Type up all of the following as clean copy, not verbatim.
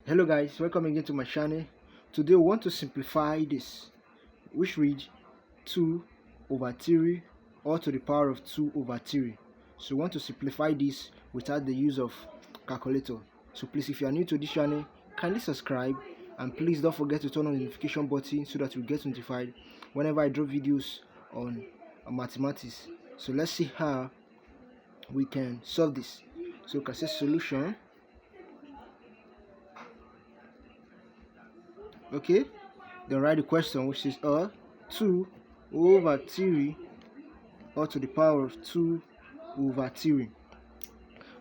Hello guys, welcome again to my channel. Today we want to simplify this, which reads 2 over 3 or to the power of 2 over 3. So we want to simplify this without the use of calculator. So please, if you are new to this channel, kindly subscribe, and please don't forget to turn on the notification button so that you get notified whenever I drop videos on mathematics. So let's see how we can solve this. So you can say solution. Okay, then write the question, which is 2 over 3 or to the power of 2 over 3.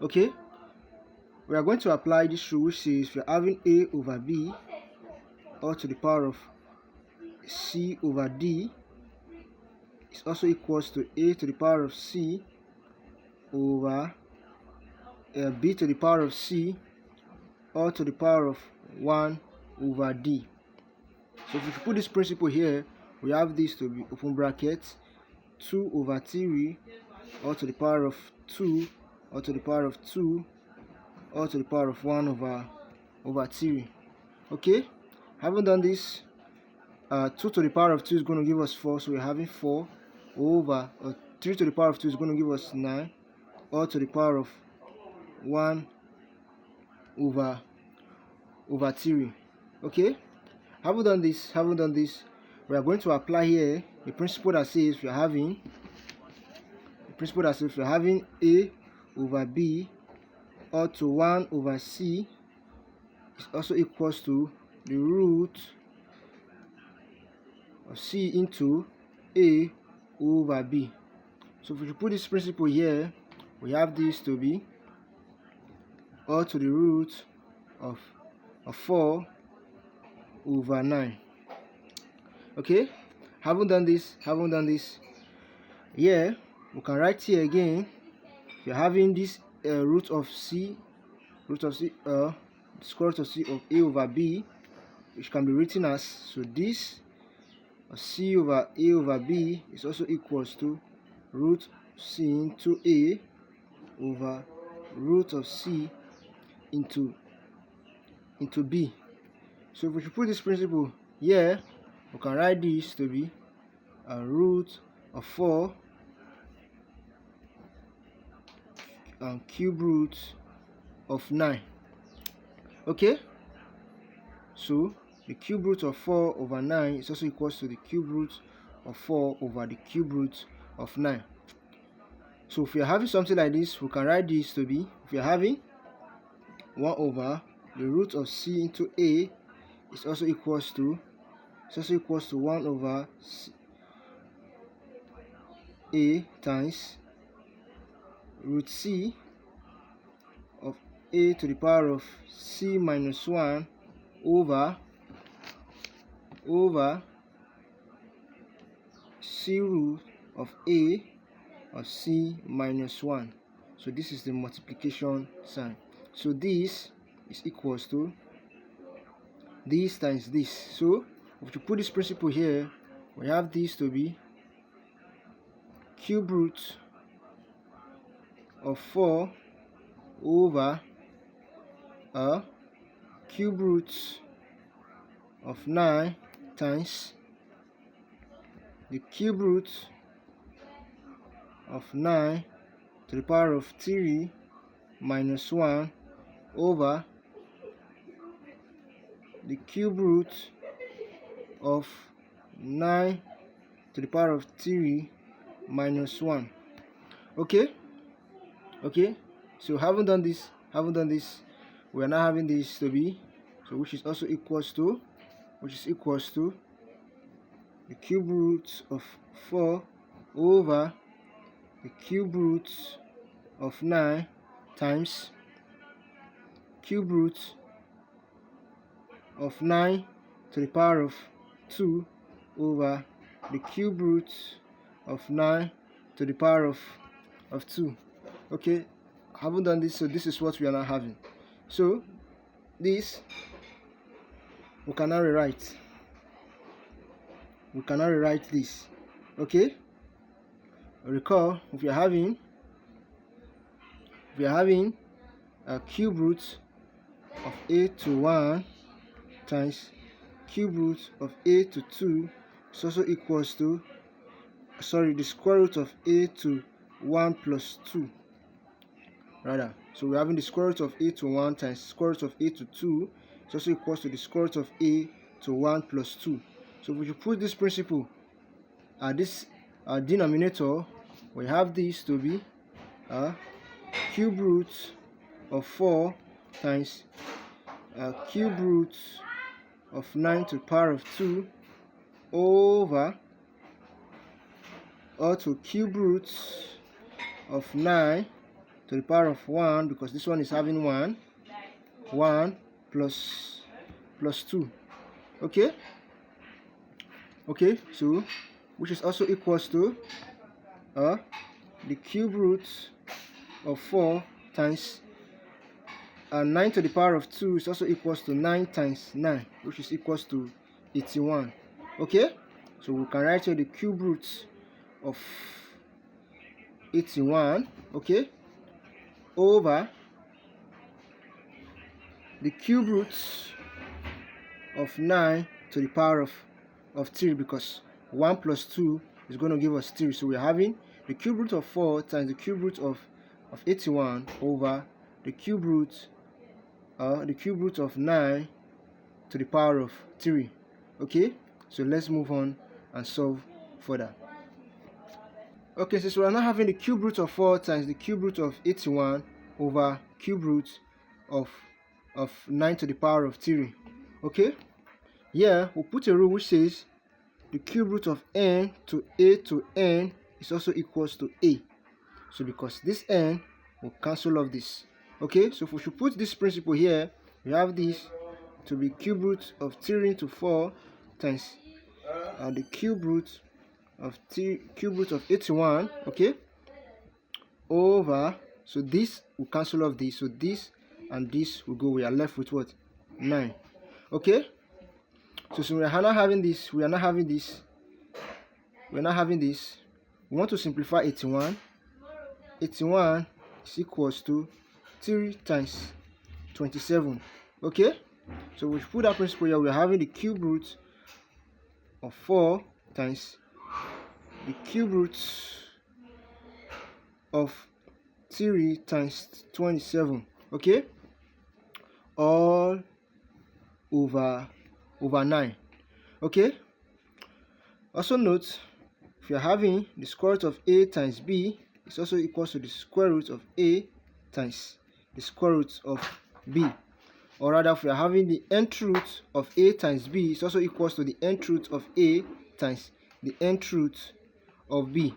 Okay, we are going to apply this rule, which says we are having a over b or to the power of c over d is also equals to a to the power of c over b to the power of c or to the power of 1 over d. So if you put this principle here, we have this to be open bracket 2 over 3 or to the power of 2 or to the power of 2 or to the power of 1 over 3. Okay, having done this, 2 to the power of 2 is going to give us 4, so we're having 4 over 3 to the power of 2 is going to give us 9 or to the power of 1 over 3. Okay, having done this, we are going to apply here the principle that says we are having a over b or to 1 over c is also equals to the root of c into a over b. So if you put this principle here, we have this to be or to the root of 4 over 9. Okay, having done this, here we can write here again. If you're having this root of c, square root of c of a over b, which can be written as, so this c over a over b is also equals to root c into a over root of c into b. So if we should put this principle here, we can write this to be a root of 4 and cube root of 9. Okay, so the cube root of 4 over 9 is also equals to the cube root of 4 over the cube root of 9. So if we are having something like this, we can write this to be, if we are having 1 over the root of c into a is also equals to 1 over a times root c of a to the power of c minus 1 over c root of a of c minus 1. So this is the multiplication sign. So this is equals to this times this. So if you put this principle here, we have this to be cube root of 4 over cube root of 9 times the cube root of 9 to the power of 3 minus 1 over the cube root of 9 to the power of 3 minus 1. Okay, so having done this, we are now having this to be, so which is equals to the cube root of 4 over the cube root of 9 times cube root of 9 to the power of 2 over the cube root of 9 to the power of 2. Okay, having done this, so this is what we are now having. So this we cannot rewrite this. Okay, recall, if we are having a cube root of a to 1 times cube root of a to 2 is also equals to, the square root of a to 1 plus 2 rather. So we're having the square root of a to 1 times square root of a to 2 is also equals to the square root of a to 1 plus 2. So if we put this principle at this denominator, we have this to be cube root of 4 times cube root of 9 to the power of 2 over to cube root of 9 to the power of 1, because this one is having 1 plus 2. Okay, so which is also equals to the cube root of 4 times 9 to the power of 2 is also equals to 9 times 9, which is equals to 81. Okay, so we can write here the cube root of 81, okay, over the cube root of 9 to the power of 3, because 1 plus 2 is going to give us 3. So we're having the cube root of 4 times the cube root of 81 over the cube root of 9 to the power of 3. Okay, so let's move on and solve further. Okay, so we're now having the cube root of 4 times the cube root of 81 over cube root of 9 to the power of 3. Okay, here we'll put a rule which says the cube root of n to n is also equals to a. So because this n will cancel off this. Okay, so if we should put this principle here, we have this to be cube root of 3 into 4 times the cube root of 81, okay, over, so this will cancel off this, so this and this will go. We are left with what? 9. Okay, so we are not having this, we want to simplify 81 is equals to 3 times 27. Okay, so we put that principle here. We are having the cube root of 4 times the cube root of 3 times 27, okay, all over 9. Okay, also note, if you're having the square root of a times b, it's also equals to the square root of a times the square root of b. Or rather, if we are having the nth root of a times b, it's also equals to the nth root of a times the nth root of b.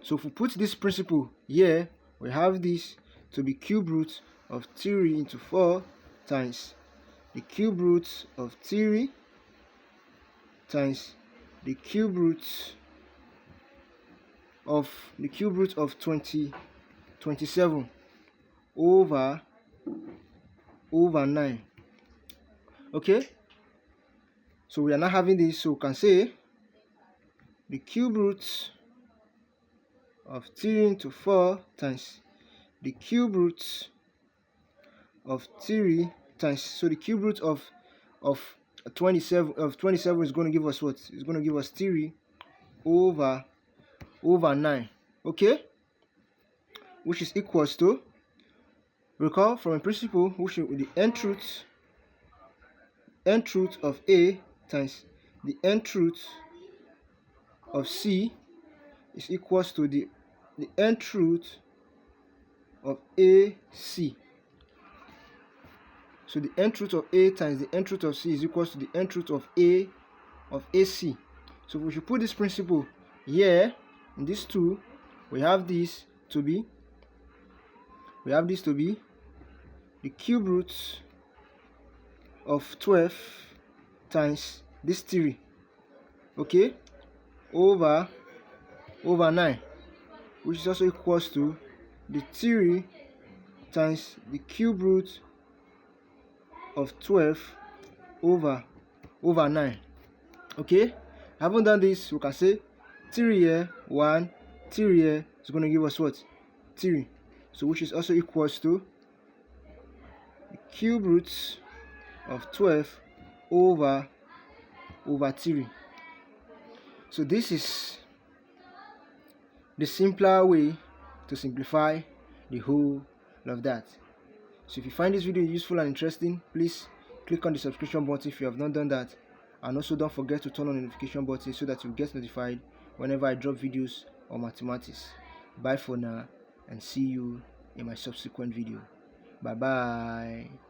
So if we put this principle here, we have this to be cube root of 3 into 4 times the cube root of 3 times the cube root of 27 over 9. Okay, so we are not having this, so we can say the cube root of 3 into 4 times the cube root of 3 times, so the cube root of 27 is going to give us what? It's going to give us 3 over 9. Okay, which is equals to, recall from a principle which is the nth root of a times the nth root of c is equals to the nth root of ac. So the nth root of a times the nth root of c is equals to the nth root of a of ac. So we should put this principle here in these two. We have this to be the cube root of 12 times this 3, okay, over 9, which is also equals to the 3 times the cube root of 12 over 9. Okay, having done this, we can say 3 here, 1, 3 here is going to give us what? 3. So which is also equals to the cube root of 12 over 3. So this is the simpler way to simplify the whole of that. So if you find this video useful and interesting, please click on the subscription button if you have not done that, and also don't forget to turn on the notification button so that you get notified whenever I drop videos on mathematics. Bye for now, and see you in my subsequent video. Bye bye.